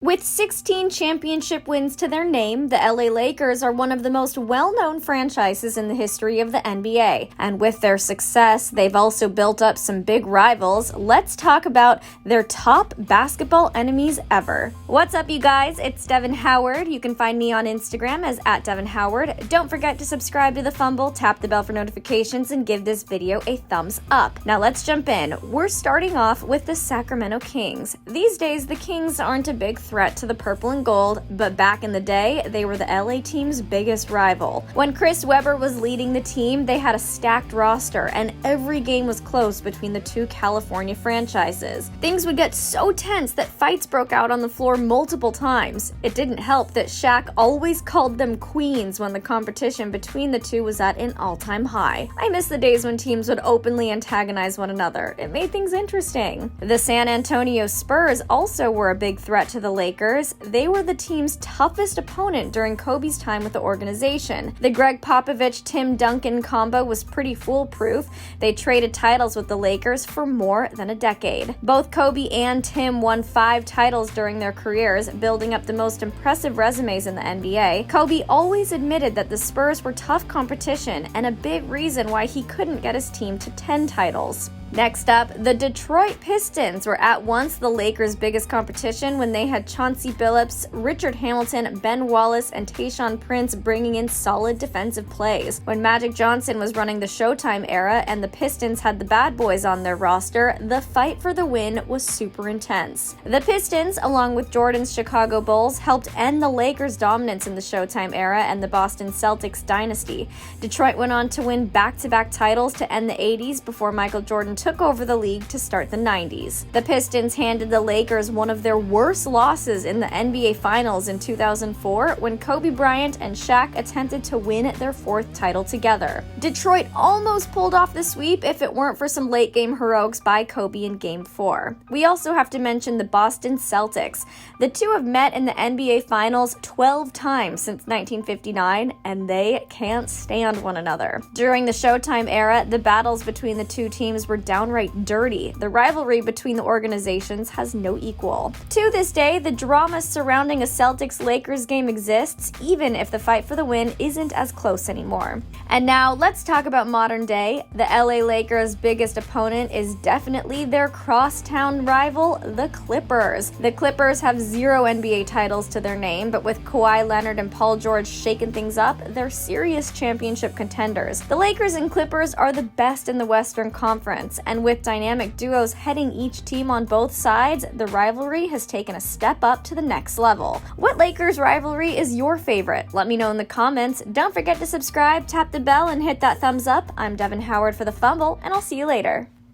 With 16 championship wins to their name, the LA Lakers are one of the most well-known franchises in the history of the NBA. And with their success, they've also built up some big rivals. Let's talk about their top basketball enemies ever. What's up, you guys? It's Devin Howard. You can find me on Instagram as @DevinHoward. Don't forget to subscribe to the Fumble, tap the bell for notifications, and give this video a thumbs up. Now let's jump in. We're starting off with the Sacramento Kings. These days, the Kings aren't a big threat to the purple and gold, but back in the day, they were the LA team's biggest rival. When Chris Webber was leading the team, they had a stacked roster, and every game was close between the two California franchises. Things would get so tense that fights broke out on the floor multiple times. It didn't help that Shaq always called them queens when the competition between the two was at an all-time high. I miss the days when teams would openly antagonize one another. It made things interesting. The San Antonio Spurs also were a big threat to the Lakers. They were the team's toughest opponent during Kobe's time with the organization. The Greg Popovich-Tim Duncan combo was pretty foolproof. They traded titles with the Lakers for more than a decade. Both Kobe and Tim won 5 titles during their careers, building up the most impressive resumes in the NBA. Kobe always admitted that the Spurs were tough competition and a big reason why he couldn't get his team to 10 titles. Next up, the Detroit Pistons were at once the Lakers' biggest competition when they had Chauncey Billups, Richard Hamilton, Ben Wallace, and Tayshaun Prince bringing in solid defensive plays. When Magic Johnson was running the Showtime era and the Pistons had the bad boys on their roster, the fight for the win was super intense. The Pistons, along with Jordan's Chicago Bulls, helped end the Lakers' dominance in the Showtime era and the Boston Celtics dynasty. Detroit went on to win back-to-back titles to end the 80s before Michael Jordan took over the league to start the 90s. The Pistons handed the Lakers one of their worst losses in the NBA Finals in 2004 when Kobe Bryant and Shaq attempted to win their 4th title together. Detroit almost pulled off the sweep if it weren't for some late-game heroics by Kobe in Game 4. We also have to mention the Boston Celtics. The two have met in the NBA Finals 12 times since 1959, and they can't stand one another. During the Showtime era, the battles between the two teams were downright dirty. The rivalry between the organizations has no equal. To this day, the drama surrounding a Celtics-Lakers game exists, even if the fight for the win isn't as close anymore. And now, let's talk about modern day. The LA Lakers' biggest opponent is definitely their crosstown rival, the Clippers. The Clippers have 0 NBA titles to their name, but with Kawhi Leonard and Paul George shaking things up, they're serious championship contenders. The Lakers and Clippers are the best in the Western Conference, and with dynamic duos heading each team on both sides, the rivalry has taken a step up to the next level. What Lakers rivalry is your favorite? Let me know in the comments. Don't forget to subscribe, tap the bell, and hit that thumbs up. I'm Devin Howard for The Fumble, and I'll see you later.